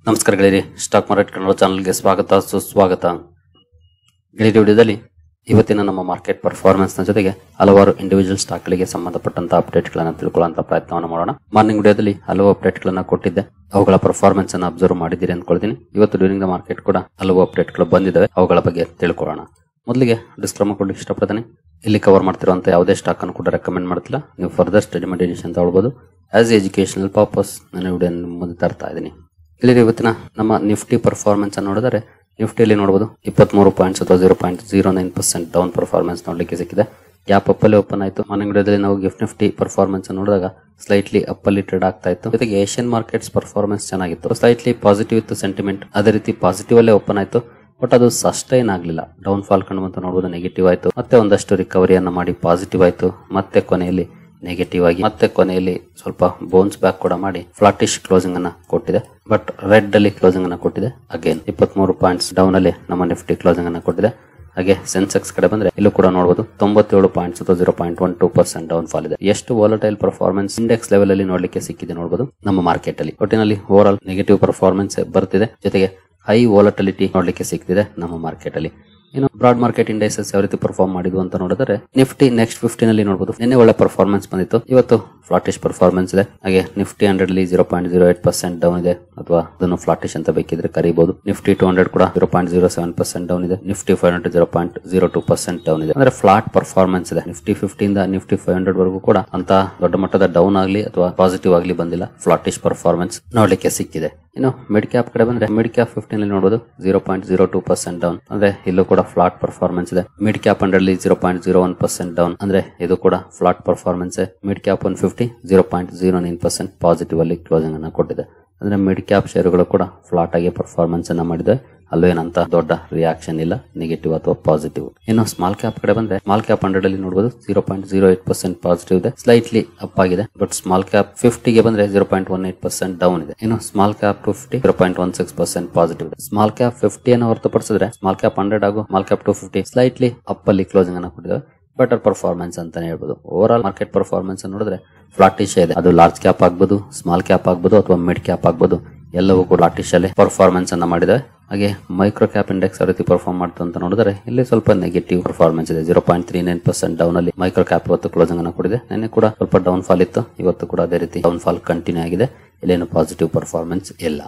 ನಮಸ್ಕಾರ ಗೆಳೆಯರಿ, stock market Kannada ಚಾನಲ್ಗೆ ಸ್ವಾಗತ ಸುಸ್ವಾಗತ. ಗೆಳೆಯರಿ, ವಿಡಿಯೋದಲ್ಲಿ ಇವತ್ತಿನ ನಮ್ಮ ಮಾರ್ಕೆಟ್ ಪರ್ಫಾರ್ಮೆನ್ಸ್ ನ ಜೊತೆಗೆ ಹಲವಾರು ಇಂಡಿವಿಜುವಲ್ ಸ್ಟಾಕ್ ಗಳಿಗೆ ಸಂಬಂಧಪಟ್ಟಂತಹ ಅಪ್ಡೇಟ್ ಗಳನ್ನ ತಿಳ್ಕೊಳ್ಳುವಂತ ಪ್ರಯತ್ನವನ್ನು ಮಾಡೋಣ. ಮಾರ್ನಿಂಗ್ ವಿಡಿಯೋದಲ್ಲಿ ಹಲವು ಅಪ್ಡೇಟ್ ಗಳನ್ನ ಕೊಟ್ಟಿದ್ದೆ, ಅವುಗಳ ಪರ್ಫಾರ್ಮೆನ್ಸ್ ಅನ್ನು ಅಬ್ಸರ್ವ್ ಮಾಡಿದ್ದೀರಿ ಅಂದ್ಕೊಳ್ತೀನಿ. ಇವತ್ತು ಡ್ಯೂರಿಂಗ್ ದ ಮಾರ್ಕೆಟ್ ಕೂಡ ಹಲವು ಅಪ್ಡೇಟ್ ಗಳು ಬಂದಿದ್ದಾವೆ, ಅವುಗಳ ಬಗ್ಗೆ ತಿಳ್ಕೊಳ್ಳೋಣ. ಮೊದಲಿಗೆ ಡಿಸ್ಕ್ಲೇಮರ್ ಕೊಡಲಿಕ್ಕೆ ಇಷ್ಟಪಡ್ತೀನಿ. ಇಲ್ಲಿ ಕವರ್ ಮಾಡ್ತಿರುವಂತ ಯಾವುದೇ ಸ್ಟಾಕ್ ಅನ್ನು ಕೂಡ ರೆಕಮೆಂಡ್ ಮಾಡ್ತಿಲ್ಲ. ನೀವು ಫರ್ದರ್ ಸ್ಟಡಿ ಮಾಡಿ ಅಂತ ಹೇಳ್ಬೋದು. ಆಸ್ ಎಜುಕೇಶನಲ್ ಪರ್ಪಸ್ ನಾನು ವಿಡಿಯೋ ಮುಂದೆ ತರ್ತಾ ಇದ್ದೀನಿ. ಇಲ್ಲಿ ಇವತ್ತಿನ ನಮ್ಮ ನಿಫ್ಟಿ ಪರ್ಫಾರ್ಮೆನ್ಸ್ ಅನ್ನು ನೋಡಿದರೆ, ನಿಫ್ಟಿಯಲ್ಲಿ ನೋಡಬಹುದು 23 ಪಾಯಿಂಟ್ಸ್ ಅಥವಾ 0.09% ಡೌನ್ ಪರ್ಫಾರ್ಮೆನ್ಸ್ ನೋಡಲಿಕ್ಕೆ ಸಿಕ್ಕಿದೆ. ಗ್ಯಾಪ್ ಅಪ್ ಅಲ್ಲಿ ಓಪನ್ ಆಯಿತು. ಮಾರ್ನಿಂಗ್ ವಿಡಿಯೋದಲ್ಲಿ ನಾವು ಗಿಫ್ಟ್ ನಿಫ್ಟಿ ಪರ್ಫಾರ್ಮೆನ್ಸ್ ನೋಡಿದಾಗ ಸ್ಲೈಟ್ಲಿ ಅಪ್ ಅಲ್ಲಿ ಟ್ರೇಡ್ ಆಗ್ತಾ ಇತ್ತು. ಜೊತೆಗೆ ಏಷ್ಯನ್ ಮಾರ್ಕೆಟ್ಸ್ ಪರ್ಫಾರ್ಮೆನ್ಸ್ ಚೆನ್ನಾಗಿತ್ತು, ಸ್ಲೈಟ್ಲಿ ಪಾಸಿಟಿವ್ ಇತ್ತು ಸೆಂಟಿಮೆಂಟ್. ಅದೇ ರೀತಿ ಪಾಸಿಟಿವ್ ಅಲ್ಲೇ ಓಪನ್ ಆಯಿತು, ಬಟ್ ಅದು ಸಸ್ಟೈನ್ ಆಗಲಿಲ್ಲ. ಡೌನ್ ಫಾಲ್ ಕಂಡು ಬಂತು ನೋಡಬಹುದು, ನೆಗೆಟಿವ್ ಆಯಿತು. ಮತ್ತೆ ಒಂದಷ್ಟು ರಿಕವರಿಯನ್ನ ಮಾಡಿ ಪಾಸಿಟಿವ್ ಆಯಿತು, ಮತ್ತೆ ಕೊನೆಯಲ್ಲಿ ನೆಗೆಟಿವ್ ಆಗಿ, ಮತ್ತೆ ಕೊನೆಯಲ್ಲಿ ಸ್ವಲ್ಪ ಬೌನ್ಸ್ ಬ್ಯಾಕ್ ಕೂಡ ಮಾಡಿ ಫ್ಲಾಟಿಶ್ ಕ್ಲೋಸಿಂಗ್ ಅನ್ನ ಕೊಟ್ಟಿದೆ. ಬಟ್ ರೆಡ್ ಅಲ್ಲಿ ಕ್ಲೋಸಿಂಗ್ ಅನ್ನ ಕೊಟ್ಟಿದೆ. ಅಗೇನ್ 23 ಪಾಯಿಂಟ್ಸ್ ಡೌನ್ ಅಲ್ಲಿ ನಮ್ಮ ನಿಫ್ಟಿ ಕ್ಲೋಸಿಂಗ್ ಅನ್ನ ಕೊಟ್ಟಿದೆ. ಹಾಗೆ ಸೆನ್ಸೆಕ್ಸ್ ಕಡೆ ಬಂದ್ರೆ ಇಲ್ಲೂ ಕೂಡ ನೋಡಬಹುದು 97 ಪಾಯಿಂಟ್ಸ್ ಅಥವಾ 0.12% ಡೌನ್ ಫಾಲ್ ಇದೆ. ಎಷ್ಟು ವಾಲಟೈಲ್ ಪರ್ಫಾರ್ಮೆನ್ಸ್ ಇಂಡೆಕ್ಸ್ ಲೆವೆಲ್ ಅಲ್ಲಿ ನೋಡ್ಲಿಕ್ಕೆ ಸಿಕ್ಕಿದೆ ನೋಡಬಹುದು ನಮ್ಮ ಮಾರ್ಕೆಟ್ ಅಲ್ಲಿ. ಒಟ್ಟಿನಲ್ಲಿ ಓವರ್ ಆಲ್ ನೆಗೆಟಿವ್ ಪರ್ಫಾರ್ಮೆನ್ಸ್ ಬರ್ತಿದೆ, ಜೊತೆಗೆ ಹೈ ವಾಲಟಿಲಿಟಿ ನೋಡ್ಲಿಕ್ಕೆ ಸಿಕ್ತಿದೆ ನಮ್ಮ ಮಾರ್ಕೆಟ್ ಅಲ್ಲಿ. ಇನ್ನು ಬ್ರಾಡ್ ಮಾರ್ಕೆಟ್ ಇಂಡೈಸಸ್ ಯಾವ ರೀತಿ ಪರ್ಫಾರ್ಮ್ ಮಾಡಿದ್ವು ಅಂತ ನೋಡಿದ್ರೆ, ನಿಫ್ಟಿ ನೆಕ್ಸ್ಟ್ 15 ಅಲ್ಲಿ ನೋಡಬಹುದು ನಿನ್ನೆ ಒಳ್ಳೆ ಪರ್ಫಾರ್ಮೆನ್ಸ್ ಬಂದಿತ್ತು, ಇವತ್ತು ಫ್ಲಾಟಿಶ್ ಪರ್ಫಾರ್ಮೆನ್ಸ್ ಇದೆ. ಹಾಗೆ ನಿಫ್ಟಿ 100 ಅಲ್ಲಿ 0.08% ಡೌನ್ ಇದೆ, ಅಥವಾ ಅದನ್ನು ಫ್ಲಾಟಿಶ್ ಅಂತ ಬೇಕಿದ್ರೆ ಕರೀಬಹುದು. ನಿಫ್ಟಿ 200 ಕೂಡ 0.07% ಡೌನ್ ಇದೆ. ನಿಫ್ಟಿ 500 0.02% ಡೌನ್ ಇದೆ. ಅಂದ್ರೆ ಫ್ಲಾಟ್ ಪರ್ಫಾರ್ಮೆನ್ಸ್ ಇದೆ. ನಿಫ್ಟಿ 50 ಇಂದ ನಿಫ್ಟಿ 500 ವರೆಗೂ ಕೂಡ ಅಂತ ದೊಡ್ಡ ಮಟ್ಟದ ಡೌನ್ ಆಗಲಿ ಅಥವಾ ಪಾಸಿಟಿವ್ ಆಗಲಿ ಬಂದಿಲ್ಲ, ಫ್ಲಾಟಿಶ್ ಪರ್ಫಾರ್ಮೆನ್ಸ್ ನೋಡ್ಲಿಕ್ಕೆ ಸಿಕ್ಕಿದೆ. ಇನ್ನು ಮಿಡ್ ಕ್ಯಾಪ್ ಕಡೆ ಬಂದ್ರೆ ಮಿಡ್ ಕ್ಯಾಪ್ 15 ಅಲ್ಲಿ ನೋಡಬಹುದು 0.02% ಡೌನ್, ಅಂದ್ರೆ ಇಲ್ಲೂ ಕೂಡ ಫ್ಲಾಟ್ ಪರ್ಫಾರ್ಮೆನ್ಸ್ ಇದೆ. ಮಿಡ್ ಕ್ಯಾಪ್ 100 ಅಲ್ಲಿ 0.01% ಡೌನ್, ಅಂದ್ರೆ ಇದು ಕೂಡ flat performance. Mid cap 150 0.09% positive ಅಲ್ಲಿ ಕ್ಲೋಸಿಂಗ್ ಅನ್ನ ಕೊಟ್ಟಿದೆ. ಅಂದ್ರೆ ಮಿಡ್ ಕ್ಯಾಪ್ ಶೇರುಗಳು ಕೂಡ ಫ್ಲಾಟ್ ಆಗಿ ಪರ್ಫಾರ್ಮೆನ್ಸ್ ಅನ್ನ ಮಾಡಿದೆ. ಅಲ್ಲೂ ಏನಂತ ದೊಡ್ಡ ರಿಯಾಕ್ಷನ್ ಇಲ್ಲ, ನೆಗೆಟಿವ್ ಅಥವಾ ಪಾಸಿಟಿವ್. ಇನ್ನು ಸ್ಮಾಲ್ ಕ್ಯಾಪ್ ಕಡೆ ಬಂದ್ರೆ ಸ್ಮಾಲ್ ಕ್ಯಾಪ್ 100 ಅಲ್ಲಿ ನೋಡಬಹುದು 0.08% ಪಾಸಿಟಿವ್ ಇದೆ, ಸ್ಲೈಟ್ಲಿ ಅಪ್ ಆಗಿದೆ. ಬಟ್ ಸ್ಮಾಲ್ ಕ್ಯಾಪ್ 50 ಗೆ ಬಂದ್ರೆ 0.18% ಡೌನ್ ಇದೆ. ಇನ್ನು ಸ್ಮಾಲ್ ಕ್ಯಾಪ್ 250 0.16% ಪಾಸಿಟಿವ್ ಇದೆ. ಸ್ಮಾಲ್ ಕ್ಯಾಪ್ 50 ಅನ್ನು ಹೊರತುಪಡಿಸಿದ್ರೆ ಸ್ಮಾಲ್ ಕ್ಯಾಪ್ 100 ಹಾಗೂ ಸ್ಮಾಲ್ ಕ್ಯಾಪ್ 250 ಸ್ಲೈಟ್ಲಿ ಅಪ್ ಅಲ್ಲಿ ಕ್ಲೋಸಿಂಗ್ ಅನ್ನ ಕೊಟ್ಟಿದೆ. ಬೆಟರ್ ಪರ್ಫಾರ್ಮೆನ್ಸ್ ಅಂತಾನೆ ಹೇಳ್ಬೋದು. ಓವರ್ ಆಲ್ ಮಾರ್ಕೆಟ್ ಪರ್ಫಾರ್ಮೆನ್ಸ್ ನೋಡಿದ್ರೆ ಫ್ಲಾಟಿಶ್ ಇದೆ. ಅದು ಲಾರ್ಜ್ ಕ್ಯಾಪ್ ಆಗ್ಬೋದು, ಸ್ಮಾಲ್ ಕ್ಯಾಪ್ ಆಗ್ಬೋದು, ಅಥವಾ ಮಿಡ್ ಕ್ಯಾಪ್ ಆಗ್ಬೋದು, ಎಲ್ಲವೂ ಕೂಡ ಫ್ಲಾಟಿಶ್ ಅಲ್ಲಿ ಪರ್ಫಾರ್ಮೆನ್ಸ್ ಅನ್ನ ಮಾಡಿದೆ. ಹಾಗೆ ಮೈಕ್ರೋ ಕ್ಯಾಪ್ ಇಂಡೆಕ್ಸ್ ಯಾವ ರೀತಿ ಪರ್ಫಾರ್ಮ್ ಮಾಡ್ತು ಅಂತ ನೋಡಿದ್ರೆ ಇಲ್ಲಿ ಸ್ವಲ್ಪ ನೆಗೆಟಿವ್ ಪರ್ಫಾರ್ಮೆನ್ಸ್ ಇದೆ. 0.39% ಡೌನ್ ಅಲ್ಲಿ ಮೈಕ್ರೋ ಕ್ಯಾಪ್ ಇವತ್ತು ಕ್ಲೋಸಿಂಗ್ ಅನ್ನ ಕೊಟ್ಟಿದೆ. ನಿನ್ನೆ ಕೂಡ ಸ್ವಲ್ಪ ಡೌನ್ ಫಾಲ್ ಇತ್ತು, ಇವತ್ತು ಕೂಡ ಅದೇ ರೀತಿ ಡೌನ್ ಫಾಲ್ ಕಂಟಿನ್ಯೂ ಆಗಿದೆ. ಇಲ್ಲೇನು ಪಾಸಿಟಿವ್ ಪರ್ಫಾರ್ಮೆನ್ಸ್ ಇಲ್ಲ.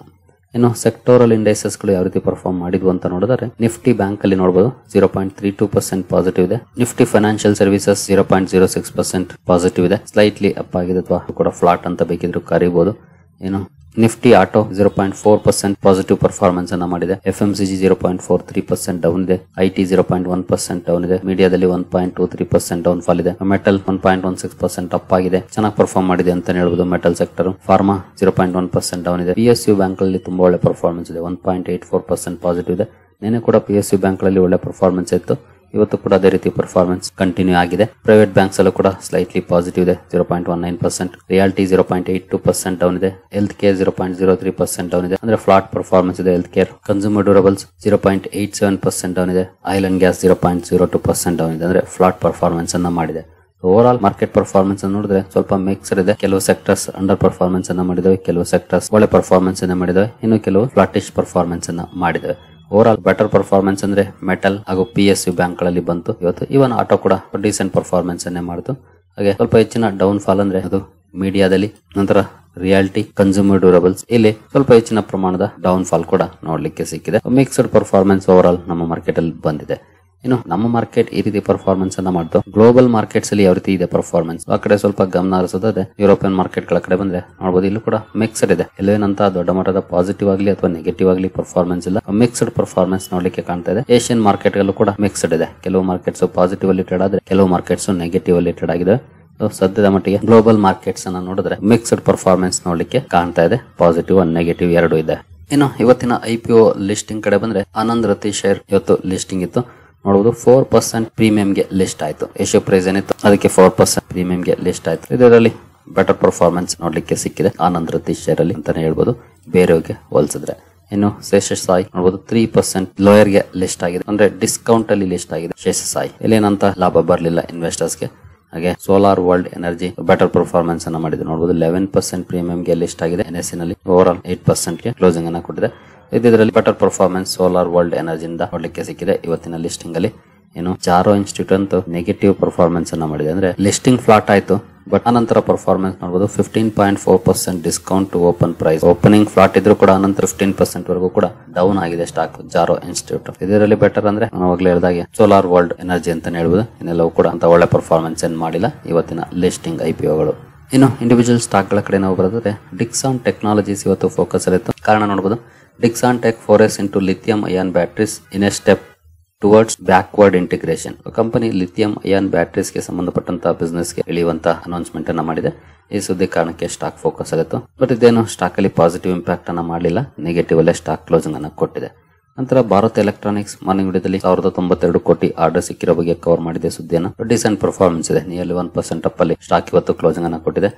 ಇನ್ನು ಸೆಕ್ಟೋರಲ್ ಇಂಡೈಸಸ್ ಗಳು ಯಾವ ರೀತಿ ಪರ್ಫಾರ್ಮ್ ಮಾಡಿದ್ವು ಅಂತ ನೋಡಿದ್ರೆ, ನಿಫ್ಟಿ ಬ್ಯಾಂಕ್ ಅಲ್ಲಿ ನೋಡಬಹುದು 0.32% ಪಾಸಿಟಿವ್ ಇದೆ. ನಿಫ್ಟಿ ಫೈನಾನ್ಷಿಯಲ್ ಸರ್ವಿಸಸ್ 0.06% ಪಾಸಿಟಿವ್ ಇದೆ, ಸ್ಲೈಟ್ಲಿ ಅಪ್ ಆಗಿದೆ ಅಥವಾ ಕೂಡ ಫ್ಲಾಟ್ ಅಂತ ಬೇಕಿದ್ರು ಕರೀಬಹುದು. ಏನು ನಿಫ್ಟಿ ಆಟೋ 0.4% ಪಾಸಿಟಿವ್ ಪರ್ಫಾರ್ಮೆನ್ಸ್ ಅನ್ನ ಮಾಡಿದೆ. FMCG 0.43% ಡೌನ್ ಇದೆ. IT 0.1% ಡೌನ್ ಇದೆ. ಮೀಡಿಯಾದಲ್ಲಿ 1.23% ಡೌನ್ ಫಾಲ್ ಇದೆ. ಮೆಟಲ್ 1.16% ಅಪ್ ಆಗಿದೆ, ಚೆನ್ನಾಗಿ ಪರ್ಫಾರ್ಮ್ ಮಾಡಿದೆ ಅಂತ ಹೇಳ್ಬೋದು ಮೆಟಲ್ ಸೆಕ್ಟರ್. ಫಾರ್ಮಾ 0.1% ಡೌನ್ ಇದೆ. PSU ಬ್ಯಾಂಕ್ ಅಲ್ಲಿ ತುಂಬಾ ಒಳ್ಳೆ ಪರ್ಫಾರ್ಮೆನ್ಸ್ ಇದೆ, 1.84% ಪಾಸಿಟಿವ್ ಇದೆ. ನಿನ್ನೆ ಕೂಡ PSU ಬ್ಯಾಂಕ್ ಗಳಲ್ಲಿ ಒಳ್ಳೆ ಪರ್ಫಾರ್ಮೆನ್ಸ್ ಇತ್ತು, ಇವತ್ತು ಕೂಡ ಅದೇ ರೀತಿ ಪರ್ಫಾರ್ಮೆನ್ಸ್ ಕಂಟಿನ್ಯೂ ಆಗಿದೆ. ಪ್ರೈವೇಟ್ ಬ್ಯಾಂಕ್ಸ್ ಅಲ್ಲೂ ಕೂಡ ಸ್ಲೈಟ್ಲಿ ಪಾಸಿಟಿವ್ ಇದೆ, 0.19%. ರಿಯಾಲಿಟಿ 0.82% ಡೌನ್ ಇದೆ. ಹೆಲ್ತ್ ಕೇರ್ 0.03% ಡೌನ್ ಇದೆ, ಅಂದ್ರೆ ಫ್ಲಾಟ್ ಪರ್ಫಾರ್ಮೆನ್ಸ್ ಇದೆ health care. Consumer durables 0.87% down ಇದೆ. ಆಯಿಲ್ ಅಂಡ್ ಗ್ಯಾಸ್ 0.02% ಡೌನ್ ಇದೆ, ಅಂದ್ರೆ ಫ್ಲಾಟ್ ಪರ್ಫಾರ್ಮೆನ್ಸ್ ಅನ್ನ ಮಾಡಿದೆ. ಓವರ್ ಆಲ್ ಮಾರ್ಕೆಟ್ ಪರ್ಫಾರ್ಮೆನ್ಸ್ ಅನ್ನು ನೋಡಿದ್ರೆ ಸ್ವಲ್ಪ ಮಿಕ್ಸ್ಡ್ ಇದೆ. ಕೆಲವು ಸೆಕ್ಟರ್ಸ್ ಅಂಡರ್ ಪರ್ಫಾರ್ಮೆನ್ಸ್ ಅನ್ನ ಮಾಡಿದವೆ, ಕೆಲವು ಸೆಕ್ಟರ್ಸ್ ಒಳ್ಳೆ ಪರ್ಫಾರ್ಮೆನ್ಸ್ ಅನ್ನ ಮಾಡಿದವೆ, ಇನ್ನು ಕೆಲವು ಫ್ಲಾಟಿಶ್ ಪರ್ಫಾರ್ಮೆನ್ಸ್ ಅನ್ನ ಮಾಡಿದವೆ. ಓವರ್ ಆಲ್ ಬೆಟರ್ ಪರ್ಫಾರ್ಮೆನ್ಸ್ ಅಂದ್ರೆ ಮೆಟಲ್ ಹಾಗೂ PSU ಬ್ಯಾಂಕ್ ಗಳಲ್ಲಿ ಬಂತು ಇವತ್ತು. ಇವನ್ ಆಟೋ ಕೂಡ ಡಿಸೆಂಟ್ ಪರ್ಫಾರ್ಮೆನ್ಸ್ ಅನ್ನೇ ಮಾಡಿತು. ಹಾಗೆ ಸ್ವಲ್ಪ ಹೆಚ್ಚಿನ ಡೌನ್ ಫಾಲ್ ಅಂದ್ರೆ ಅದು ಮೀಡಿಯಾದಲ್ಲಿ, ನಂತರ ರಿಯಾಲಿಟಿ, ಕನ್ಸ್ಯೂಮರ್ ಡ್ಯೂರಬಲ್ಸ್, ಇಲ್ಲಿ ಸ್ವಲ್ಪ ಹೆಚ್ಚಿನ ಪ್ರಮಾಣದ ಡೌನ್ ಫಾಲ್ ಕೂಡ ನೋಡ್ಲಿಕ್ಕೆ ಸಿಕ್ಕಿದೆ. ಮಿಕ್ಸ್ಡ್ ಪರ್ಫಾರ್ಮೆನ್ಸ್ ಓವರ್ ಆಲ್ ನಮ್ಮ ಮಾರ್ಕೆಟ್ ಅಲ್ಲಿ ಬಂದಿದೆ. ಇನ್ನು ನಮ್ಮ ಮಾರ್ಕೆಟ್ ಈ ರೀತಿ ಪರ್ಫಾರ್ಮೆನ್ಸ್ ಅನ್ನ ಮಾಡ್ತು. ಗ್ಲೋಬಲ್ ಮಾರ್ಕೆಟ್ಸ್ ಅಲ್ಲಿ ಯಾವ ರೀತಿ ಇದೆ ಪರ್ಫಾರ್ಮೆನ್ಸ್, ಆ ಕಡೆ ಸ್ವಲ್ಪ ಗಮನ ಹರಿಸೋದಾದ್ರೆ ಯುರೋಪಿಯನ್ ಮಾರ್ಕೆಟ್ ಗಳ ಕಡೆ ಬಂದ್ರೆ ನೋಡಬಹುದು ಇಲ್ಲೂ ಕೂಡ ಮಿಕ್ಸ್ಡ್ ಇದೆ. ಎಲ್ಲೇನಂತ ದೊಡ್ಡ ಮಟ್ಟದ ಪಾಸಿಟಿವ್ ಆಗಲಿ ಅಥವಾ ನೆಗೆಟಿವ್ ಆಗಲಿ ಪರ್ಫಾರ್ಮೆನ್ಸ್ ಇಲ್ಲ, ಮಿಕ್ಸ್ಡ್ ಪರ್ಫಾರ್ಮೆನ್ಸ್ ನೋಡ್ಲಿಕ್ಕೆ ಕಾಣ್ತಾ ಇದೆ. ಏಷ್ಯನ್ ಮಾರ್ಕೆಟ್ ಗಳಲ್ಲೂ ಕೂಡ ಮಿಕ್ಸ್ಡ್ ಇದೆ. ಕೆಲವು ಮಾರ್ಕೆಟ್ಸ್ ಪಾಸಿಟಿವ್ ಅಲ್ಲಿ ಟ್ರೇಡ್ ಆದ್ರೆ ಕೆಲವು ಮಾರ್ಕೆಟ್ಸ್ ನೆಗೆಟಿವ್ ಅಲ್ಲಿ ಟ್ರೇಡ್ ಆಗಿದೆ. ಸದ್ಯದ ಮಟ್ಟಿಗೆ ಗ್ಲೋಬಲ್ ಮಾರ್ಕೆಟ್ಸ್ ಅನ್ನ ನೋಡಿದ್ರೆ ಮಿಕ್ಸ್ಡ್ ಪರ್ಫಾರ್ಮೆನ್ಸ್ ನೋಡ್ಲಿಕ್ಕೆ ಕಾಣ್ತಾ ಇದೆ. ಪಾಸಿಟಿವ್ ಅಂಡ್ ನೆಗೆಟಿವ್ ಎರಡು ಇದೆ. ಇನ್ನು ಇವತ್ತಿನ IPO ಲಿಸ್ಟಿಂಗ್ ಕಡೆ ಬಂದ್ರೆ ಆನಂದ್ ರತಿ ಶೇರ್ ಇವತ್ತು ಲಿಸ್ಟಿಂಗ್ ಇತ್ತು. ನೋಡಬಹುದು 4% ಪ್ರೀಮಿಯಂಗೆ ಲಿಸ್ಟ್ ಆಯ್ತು. ಇಶ್ಯೂ ಪ್ರೈಸ್ ಏನಿತ್ತು ಅದಕ್ಕೆ 4% ಪ್ರೀಮಿಯಂಗೆ ಲಿಸ್ಟ್ ಆಯ್ತು. ಇದರಲ್ಲಿ ಬೆಟರ್ ಪರ್ಫಾರ್ಮೆನ್ಸ್ ನೋಡ್ಲಿಕ್ಕೆ ಸಿಕ್ಕಿದೆ ಆನಂದ್ ರತಿ ಶೇರ್ ಅಲ್ಲಿ ಅಂತಾನೆ ಹೇಳ್ಬೋದು ಬೇರೆಯವರಿಗೆ ಹೋಲಿಸಿದ್ರೆ. ಇನ್ನು ಶೇಷಸಾಯಿ ನೋಡಬಹುದು 3% ಲೋಯರ್ ಗೆ ಲಿಸ್ಟ್ ಆಗಿದೆ, ಅಂದ್ರೆ ಡಿಸ್ಕೌಂಟ್ ಅಲ್ಲಿ ಲಿಸ್ಟ್ ಆಗಿದೆ ಶೇಷಸಾಯಿ. ಇಲ್ಲೇನಂತ ಲಾಭ ಬರಲಿಲ್ಲ ಇನ್ವೆಸ್ಟರ್ಸ್ ಗೆ. ಹಾಗೆ solar world energy better performance ಅನ್ನ ಮಾಡಿದೆ ನೋಡಬಹುದು. 11% ಪ್ರೀಮಿಯಂ ಗೆ ಲಿಸ್ಟ್ ಆಗಿದೆ. NSE ನಲ್ಲಿ ಓವರ್ ಆಲ್ 8% ಗೆ ಕ್ಲೋಸಿಂಗ್ ಅನ್ನ ಕೊಟ್ಟಿದೆ. ಇದರಲ್ಲಿ better performance solar world energy ಇಂದ ನೋಡ್ಲಿಕ್ಕೆ ಸಿಕ್ಕಿದೆ ಇವತ್ತಿನ ಲಿಸ್ಟಿಂಗ್ ಅಲ್ಲಿ. ಏನು ಜಾರೋ ಇನ್ಸ್ಟಿಟ್ಯೂಟ್ ಅಂತೂ ನೆಗೆಟಿವ್ ಪರ್ಫಾರ್ಮೆನ್ಸ್ ಅನ್ನ ಮಾಡಿದೆ. ಅಂದ್ರೆ ಲಿಸ್ಟಿಂಗ್ ಫ್ಲಾಟ್ ಆಯ್ತು, ಬಟ್ ಅನಂತರ ಪರ್ಫಾರ್ಮೆನ್ಸ್ ನೋಡಬಹುದು 15.4% discount to open price. Opening flat ಇದ್ರೂ ಕೂಡ ಅನಂತರ 15% ವರೆಗೂ ಕೂಡ ಡೌನ್ ಆಗಿದೆ ಸ್ಟಾಕ್ ಜಾರೋ ಇನ್ಸ್ಟಿಟ್ಯೂಟ್. ಇದರಲ್ಲಿ ಬೆಟರ್ ಅಂದ್ರೆ ನಾನು ಅವಾಗಲೇ ಹೇಳಿದಾಗೆ ಸೋಲಾರ್ ವರ್ಲ್ಡ್ ಎನರ್ಜಿ ಅಂತ ಹೇಳ್ಬೋದು. ಇನ್ನೆಲ್ಲವೂ ಕೂಡ ಅಂತ ಒಳ್ಳೆ ಪರ್ಫಾರ್ಮೆನ್ಸ್ ಏನ್ ಮಾಡಿಲ್ಲ ಇವತ್ತಿನ ಲಿಸ್ಟಿಂಗ್ IPOಗಳು. ಇನ್ನು ಇಂಡಿವಿಜುವಲ್ ಸ್ಟಾಕ್ ಗಳ ಕಡೆ ನಾವು ಬರೋದಾದ್ರೆ ಡಿಕ್ಸಾನ್ ಟೆಕ್ನಾಲಜೀಸ್ ಇವತ್ತು ಫೋಕಸ್ ಅಲ್ಲಿತ್ತು. ಕಾರಣ ನೋಡಬಹುದು, Dixon Tech forays into lithium ion batteries in a step towards backward integration. Company lithium ion batteries ಗೆ ಸಂಬಂಧಪಟ್ಟಂತಹ ಬಿಸ್ನೆಸ್ ಗೆ ಇಳಿಯುವಂತ ಅನೌನ್ಸ್ಮೆಂಟ್ ಅನ್ನ ಮಾಡಿದೆ. ಈ ಸುದ್ದಿ ಕಾರಣಕ್ಕೆ ಸ್ಟಾಕ್ ಫೋಕಸ್ ಆಗಿತ್ತು, ಬಟ್ ಇದೇನು ಸ್ಟಾಕ್ ಅಲ್ಲಿ ಪಾಸಿಟಿವ್ ಇಂಪ್ಯಾಕ್ಟ್ ಅನ್ನ ಮಾಡಲಿಲ್ಲ, ನೆಗೆಟಿವ್ ಅಲ್ಲೇ ಸ್ಟಾಕ್ ಕ್ಲೋಸಿಂಗ್ ಅನ್ನ ಕೊಟ್ಟಿದೆ. ನಂತರ ಭಾರತ್ ಎಲೆಕ್ಟ್ರಾನಿಕ್ಸ್ ಮಾರ್ನಿಂಗ್ ವಿಡಿಯೋದಲ್ಲಿ 1092 ಕೋಟಿ ಆರ್ಡರ್ ಸಿಕ್ಕಿರೋ ಬಗ್ಗೆ ಕವರ್ ಮಾಡಿದೆ ಸುದ್ದಿಯನ್ನು. ಡಿಸೆಂಟ್ ಪರ್ಫಾರ್ಮೆನ್ಸ್ ಇದೆ, ನಿಯರ್ಲಿ 1% ಅಪ್ ಅಲ್ಲಿ ಸ್ಟಾಕ್ ಇವತ್ತು ಕ್ಲೋಸಿಂಗ್ ಅನ್ನ ಕೊಟ್ಟಿದೆ.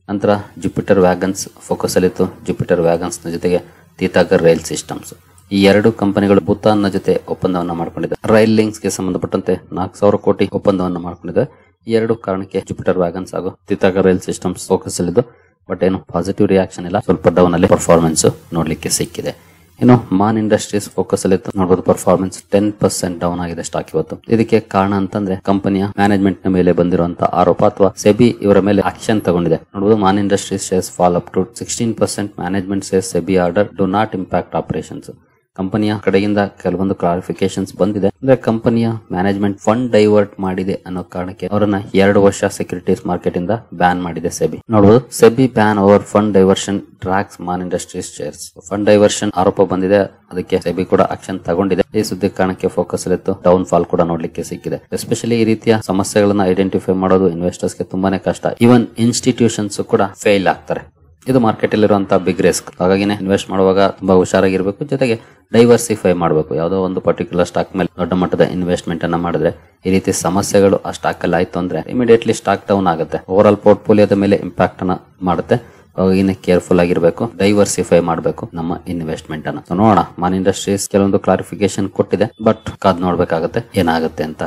ನಂತರ ಜುಪಿಟರ್ ವ್ಯಾಗನ್ಸ್ ಫೋಕಸ್ ಅಲ್ಲಿತ್ತು. ಜುಪಿಟರ್ ವ್ಯಾಗನ್ಸ್ ನ ಜೊತೆಗೆ ತೀತಾಗರ್ ರೈಲ್ ಸಿಸ್ಟಮ್ಸ್, ಈ ಎರಡು ಕಂಪನಿಗಳು ಭೂತಾನ್ ನ ಜೊತೆ ಒಪ್ಪಂದವನ್ನ ಮಾಡಿಕೊಂಡಿದೆ. ರೈಲ್ ಲಿಂಕ್ಸ್ ಗೆ ಸಂಬಂಧಪಟ್ಟಂತೆ 4000 ಕೋಟಿ ಒಪ್ಪಂದವನ್ನ ಮಾಡಿಕೊಂಡಿದೆ. ಈ ಎರಡು ಕಾರಣಕ್ಕೆ ಜುಪಿಟರ್ ವ್ಯಾಗನ್ಸ್ ಹಾಗೂ ತೀತಾಗರ್ ರೈಲ್ ಸಿಸ್ಟಮ್ಸ್ ಫೋಕಸ್ ಅಲ್ಲಿದ್ದು, ಬಟ್ ಏನು ಪಾಸಿಟಿವ್ ರಿಯಾಕ್ಷನ್ ಇಲ್ಲ, ಸ್ವಲ್ಪ ಡೌನ್ ಅಲ್ಲಿ ಪರ್ಫಾರ್ಮೆನ್ಸ್ ನೋಡ್ಲಿಕ್ಕೆ ಸಿಕ್ಕಿದೆ. ಇನ್ನು ಮಾನ್ ಇಂಡಸ್ಟ್ರೀಸ್ ಫೋಕಸ್ ಅಲ್ಲಿ ನೋಡಬಹುದು ಪರ್ಫಾರ್ಮೆನ್ಸ್ 10% ಡೌನ್ ಆಗಿದೆ ಸ್ಟಾಕ್ ಇವತ್ತು. ಇದಕ್ಕೆ ಕಾರಣ ಅಂತಂದ್ರೆ ಕಂಪನಿಯ ಮ್ಯಾನೇಜ್ಮೆಂಟ್ ನ ಮೇಲೆ ಬಂದಿರುವಂತಹ ಆರೋಪ ಅಥವಾ ಸೆಬಿ ಇವರ ಮೇಲೆ ಆಕ್ಷನ್ ತಗೊಂಡಿದೆ. ನೋಡಬಹುದು Man Industries shares fall up to 16%. Management says SEBI order do not impact operations. ಕಂಪನಿಯ ಕಡೆಯಿಂದ ಕೆಲವೊಂದು ಕ್ಲಾರಿಫಿಕೇಶನ್ಸ್ ಬಂದಿದೆ. ಅಂದ್ರೆ ಕಂಪನಿಯ ಮ್ಯಾನೇಜ್ಮೆಂಟ್ ಫಂಡ್ ಡೈವರ್ಟ್ ಮಾಡಿದೆ ಅನ್ನೋ ಕಾರಣಕ್ಕೆ ಅವರನ್ನ 2 ವರ್ಷ ಸೆಕ್ಯೂರಿಟೀಸ್ ಮಾರ್ಕೆಟ್ ಇಂದ ಬ್ಯಾನ್ ಮಾಡಿದೆ ಸೆಬಿ. ನೋಡಬಹುದು, SEBI ban over fund diversion tracks Man Industries shares. Fund diversion ಆರೋಪ ಬಂದಿದೆ, ಅದಕ್ಕೆ ಸೆಬಿ ಕೂಡ ಆಕ್ಷನ್ ತಗೊಂಡಿದೆ. ಈ ಸುದ್ದಿ ಕಾರಣಕ್ಕೆ ಫೋಕಸ್ ಅಲ್ಲಿತ್ತು. ಡೌನ್ ಫಾಲ್ ಕೂಡ ನೋಡ್ಲಿಕ್ಕೆ ಸಿಕ್ಕಿದೆ. ಎಸ್ಪೆಷಲಿ ಈ ರೀತಿಯ ಸಮಸ್ಯೆಗಳನ್ನ ಐಡೆಂಟಿಫೈ ಮಾಡೋದು ಇನ್ವೆಸ್ಟರ್ಸ್ ಗೆ ತುಂಬಾನೇ ಕಷ್ಟ. ಈವನ್ ಇನ್ಸ್ಟಿಟ್ಯೂಷನ್ಸ್ ಕೂಡ ಫೇಲ್ ಆಗ್ತಾರೆ. ಇದು ಮಾರ್ಕೆಟ್ ಅಲ್ಲಿರುವಂತಹ ಬಿಗ್ ರಿಸ್ಕ್. ಹಾಗಾಗಿನೇ ಇನ್ವೆಸ್ಟ್ ಮಾಡುವಾಗ ತುಂಬಾ ಹುಷಾರಾಗಿರ್ಬೇಕು, ಜೊತೆಗೆ ಡೈವರ್ಸಿಫೈ ಮಾಡಬೇಕು. ಯಾವುದೋ ಒಂದು ಪರ್ಟಿಕ್ಯುಲರ್ ಸ್ಟಾಕ್ ಮೇಲೆ ದೊಡ್ಡ ಮಟ್ಟದ ಇನ್ವೆಸ್ಟ್ಮೆಂಟ್ ಅನ್ನ ಮಾಡಿದ್ರೆ ಈ ರೀತಿ ಸಮಸ್ಯೆಗಳು ಆ ಸ್ಟಾಕ್ ಅಲ್ಲಿ ಆಯ್ತು ಅಂದ್ರೆ ಇಮಿಡಿಯೇಟ್ಲಿ ಸ್ಟಾಕ್ ಡೌನ್ ಆಗುತ್ತೆ, ಓವರ್ ಆಲ್ ಪೋರ್ಟ್ಫೋಲಿಯೋದ ಮೇಲೆ ಇಂಪ್ಯಾಕ್ಟ್ ಅನ್ನ ಮಾಡುತ್ತೆ. ಹಾಗಾಗಿನೇ ಕೇರ್ಫುಲ್ ಆಗಿರ್ಬೇಕು, ಡೈವರ್ಸಿಫೈ ಮಾಡಬೇಕು ನಮ್ಮ ಇನ್ವೆಸ್ಟ್ಮೆಂಟ್ ಅನ್ನ. ನೋಡೋಣ, ಮಾನ್ ಇಂಡಸ್ಟ್ರೀಸ್ ಕೆಲವೊಂದು ಕ್ಲಾರಿಫಿಕೇಶನ್ ಕೊಟ್ಟಿದೆ, ಬಟ್ ಕಾದ್ ನೋಡ್ಬೇಕಾಗುತ್ತೆ ಏನಾಗುತ್ತೆ ಅಂತ.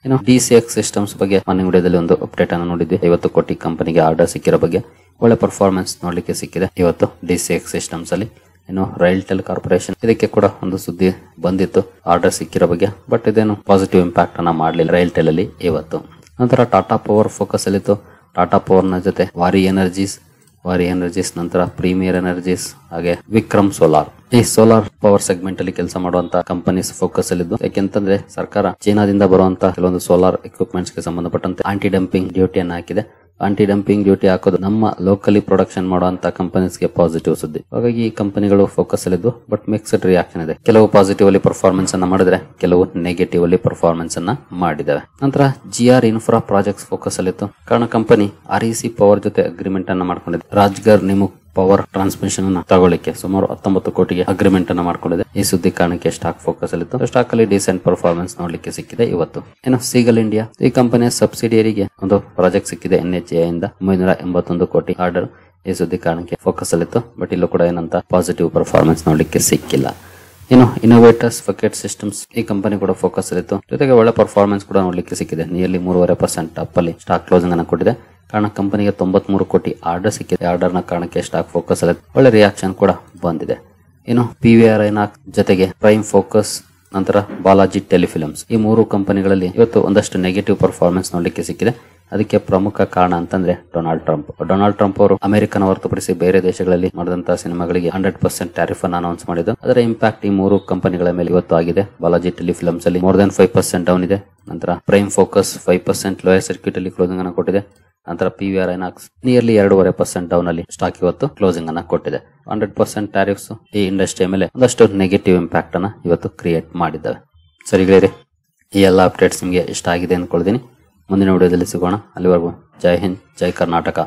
ಇನ್ನು DCX ಸಿಸ್ಟಮ್ಸ್ ಬಗ್ಗೆ ಮಾರ್ನಿಂಗ್ ವಿಡಿಯೋದಲ್ಲಿ ಒಂದು ಅಪ್ಡೇಟ್ ಅನ್ನು ನೋಡಿದ್ವಿ. 50 ಕೋಟಿ ಕಂಪನಿಗೆ ಆರ್ಡರ್ ಸಿಕ್ಕಿರೋ ಬಗ್ಗೆ ಒಳ್ಳೆ ಪರ್ಫಾರ್ಮೆನ್ಸ್ ನೋಡ್ಲಿಕ್ಕೆ ಸಿಕ್ಕಿದೆ ಇವತ್ತು DCX ಸಿಸ್ಟಮ್ಸ್ ಅಲ್ಲಿ. ಇನ್ನು ರೈಲ್ಟೆಲ್ ಕಾರ್ಪೊರೇಷನ್, ಇದಕ್ಕೆ ಕೂಡ ಒಂದು ಸುದ್ದಿ ಬಂದಿತ್ತು ಆರ್ಡರ್ ಸಿಕ್ಕಿರೋ ಬಗ್ಗೆ, ಬಟ್ ಇದೇನು ಪಾಸಿಟಿವ್ ಇಂಪ್ಯಾಕ್ಟ್ ಅನ್ನ ಮಾಡಲಿಲ್ಲ ರೈಲ್ಟೆಲ್ ಅಲ್ಲಿ ಇವತ್ತು. ನಂತರ ಟಾಟಾ ಪವರ್ ಫೋಕಸ್ ಅಲ್ಲಿತ್ತು. ಟಾಟಾ ಪವರ್ ನ ಜೊತೆ ವಾರಿ ಎನರ್ಜೀಸ್ ನಂತರ ಪ್ರೀಮಿಯರ್ ಎನರ್ಜೀಸ್ ಹಾಗೆ ವಿಕ್ರಮ್ ಸೋಲಾರ್, ಈ ಸೋಲಾರ್ ಪವರ್ ಸೆಗ್ಮೆಂಟ್ ಅಲ್ಲಿ ಕೆಲಸ ಮಾಡುವಂತಹ ಕಂಪನೀಸ್ ಫೋಕಸ್ ಅಲ್ಲಿದ್ದು. ಯಾಕೆಂತಂದ್ರೆ ಸರ್ಕಾರ ಚೀನಾದಿಂದ ಬರುವಂತಹ ಕೆಲವೊಂದು ಸೋಲಾರ್ ಎಕ್ವಿಪ್ಮೆಂಟ್ಸ್ ಗೆ ಸಂಬಂಧಪಟ್ಟಂತೆ ಆಂಟಿ ಡಂಪಿಂಗ್ ಡ್ಯೂಟಿಯನ್ನು ಹಾಕಿದೆ. ಆಂಟಿ ಡಂಪಿಂಗ್ ಡ್ಯೂಟಿ ಹಾಕೋದು ನಮ್ಮ ಲೋಕಲಿ ಪ್ರೊಡಕ್ಷನ್ ಮಾಡುವಂತ ಕಂಪನೀಸ್ ಗೆ ಪಾಸಿಟಿವ್ ಸುದ್ದಿ. ಹಾಗಾಗಿ ಈ ಕಂಪನಿಗಳು ಫೋಕಸ್ ಅಲ್ಲಿದ್ದು, ಬಟ್ ಮಿಕ್ಸ್ಡ್ ರಿಯಾಕ್ಷನ್ ಇದೆ. ಕೆಲವು ಪಾಸಿಟಿವ್ ಅಲ್ಲಿ ಪರ್ಫಾರ್ಮೆನ್ಸ್ ಅನ್ನ ಮಾಡಿದ್ರೆ, ಕೆಲವು ನೆಗೆಟಿವ್ ಅಲ್ಲಿ ಪರ್ಫಾರ್ಮೆನ್ಸ್ ಅನ್ನ ಮಾಡಿದ್ದಾವೆ. ನಂತರ GR ಇನ್ಫ್ರಾ ಪ್ರಾಜೆಕ್ಟ್ಸ್ ಫೋಕಸ್ ಅಲ್ಲಿತ್ತು. ಕಾರಣ ಕಂಪನಿ REC ಪವರ್ ಜೊತೆ ಅಗ್ರಿಮೆಂಟ್ ಅನ್ನ ಮಾಡ್ಕೊಂಡಿದೆ. ರಾಜ್ಗರ್ ನಿಮುಕ್ ಪವರ್ ಟ್ರಾನ್ಸ್ಮಿಷನ್ ಅನ್ನ ತಗೊಳ್ಳಿಕ್ಕೆ ಸುಮಾರು 19 ಕೋಟಿಗೆ ಅಗ್ರಿಮೆಂಟ್ ಅನ್ನ ಮಾಡ್ಕೊಂಡಿದೆ. ಈ ಸುದ್ದಿ ಕಾರಣಕ್ಕೆ ಸ್ಟಾಕ್ ಫೋಕಸ್ ಅಲ್ಲಿತ್ತು. ಸ್ಟಾಕ್ ಅಲ್ಲಿ ಡಿಸೆಂಟ್ ಪರ್ಫಾರ್ಮೆನ್ಸ್ ನೋಡ್ಲಿಕ್ಕೆ ಸಿಕ್ಕಿದೆ ಇವತ್ತು. ಇನ್ನು ಸೀಗಲ್ ಇಂಡಿಯಾ, ಈ ಕಂಪನಿಯ ಸಬ್ಸಿಡಿಯರಿಗೆ ಒಂದು ಪ್ರಾಜೆಕ್ಟ್ ಸಿಕ್ಕಿದೆ NHAI ಇಂದ 981 ಕೋಟಿ ಆರ್ಡರ್. ಈ ಸುದ್ದಿ ಕಾರಣಕ್ಕೆ ಫೋಕಸ್ ಅಲ್ಲಿತ್ತು, ಬಟ್ ಇಲ್ಲೂ ಕೂಡ ಏನಂತ ಪಾಸಿಟಿವ್ ಪರ್ಫಾರ್ಮೆನ್ಸ್ ನೋಡ್ಲಿಕ್ಕೆ ಸಿಕ್ಕಿಲ್ಲ. ಇನ್ನು ಇನ್ನೋವೇಟರ್ಸ್ ಫಕೆಟ್ ಸಿಸ್ಟಮ್ಸ್, ಈ ಕಂಪನಿ ಕೂಡ ಫೋಕಸ್ ಅಲ್ಲಿತ್ತು. ಜೊತೆಗೆ ಒಳ್ಳೆ ಪರ್ಫಾರ್ಮೆನ್ಸ್ ಕೂಡ ನೋಡ್ಲಿಕ್ಕೆ ಸಿಕ್ಕಿದೆ. ನಿಯರ್ಲಿ 3.5% ಅಪ್ ಅಲ್ಲಿ ಸ್ಟಾಕ್ ಕ್ಲೋಸಿಂಗ್ ಅನ್ನ ಕೊಟ್ಟಿದೆ. ಕಾರಣ ಕಂಪನಿಗೆ 93 ಕೋಟಿ ಆರ್ಡರ್ ಸಿಕ್ಕಿದೆ. ಆರ್ಡರ್ ನ ಕಾರಣಕ್ಕೆ ಸ್ಟಾಕ್ ಫೋಕಸ್ ಅಲ್ಲಿ ಒಳ್ಳೆ ರಿಯಾಕ್ಷನ್ ಕೂಡ ಬಂದಿದೆ. ಇನ್ನು PVR ಜೊತೆಗೆ ಪ್ರೈಮ್ ಫೋಕಸ್, ನಂತರ ಬಾಲಾಜಿ ಟೆಲಿಫಿಲ್ಮ್ಸ್, ಈ 3 ಕಂಪನಿಗಳಲ್ಲಿ ಇವತ್ತು ಒಂದಷ್ಟು ನೆಗೆಟಿವ್ ಪರ್ಫಾರ್ಮೆನ್ಸ್ ನೋಡ್ಲಿಕ್ಕೆ ಸಿಕ್ಕಿದೆ. ಅದಕ್ಕೆ ಪ್ರಮುಖ ಕಾರಣ ಅಂತಂದ್ರೆ ಡೊನಾಲ್ಡ್ ಟ್ರಂಪ್ ಅವರು ಅಮೆರಿಕನ ಹೊರತುಪಡಿಸಿ ಬೇರೆ ದೇಶಗಳಲ್ಲಿ ಮಾಡಿದಂತಹ ಸಿನಿಮಾಗಳಿಗೆ 100% ಟ್ಯಾರಿಫ್ ಅನ್ನು ಅನೌನ್ಸ್ ಮಾಡಿದ್ದು. ಅದರ ಇಂಪ್ಯಾಕ್ಟ್ ಈ 3 ಕಂಪನಿಗಳ ಮೇಲೆ ಇವತ್ತು ಆಗಿದೆ. ಬಾಲಾಜಿ ಟೆಲಿಫಿಲ್ಮ್ಸ್ ಅಲ್ಲಿ ಮೋರ್ ದನ್ 5% ಡೌನ್ ಇದೆ. ನಂತರ ಪ್ರೈಮ್ ಫೋಕಸ್ 5% ಲೋಯರ್ ಸರ್ಕ್ಯೂಟ್ ಅಲ್ಲಿ ಕ್ಲೋಸಿಂಗ್ ಅನ್ನು ಕೊಟ್ಟಿದೆ. ನಂತರ PVR ನಿಯರ್ಲಿ 2.5% ಡೌನ್ ಅಲ್ಲಿ ಸ್ಟಾಕ್ ಇವತ್ತು ಕ್ಲೋಸಿಂಗ್ ಅನ್ನ ಕೊಟ್ಟಿದೆ. 100% ಟ್ಯಾರಿಫ್ಸ್ ಈ ಇಂಡಸ್ಟ್ರಿಯ ಮೇಲೆ ಒಂದಷ್ಟು ನೆಗೆಟಿವ್ ಇಂಪ್ಯಾಕ್ಟ್ ಅನ್ನ ಇವತ್ತು ಕ್ರಿಯೇಟ್ ಮಾಡಿದ್ದಾವೆ. ಸರಿಗಳೇ, ಈ ಎಲ್ಲ ಅಪ್ಡೇಟ್ಸ್ ನಿಮಗೆ ಇಷ್ಟ ಆಗಿದೆ ಅಂದ್ಕೊಳ್ತೀನಿ. ಮುಂದಿನ ವಿಡಿಯೋದಲ್ಲಿ ಸಿಗೋಣ. ಅಲ್ಲಿವರೆಗೂ ಜೈ ಹಿಂದ್, ಜೈ ಕರ್ನಾಟಕ.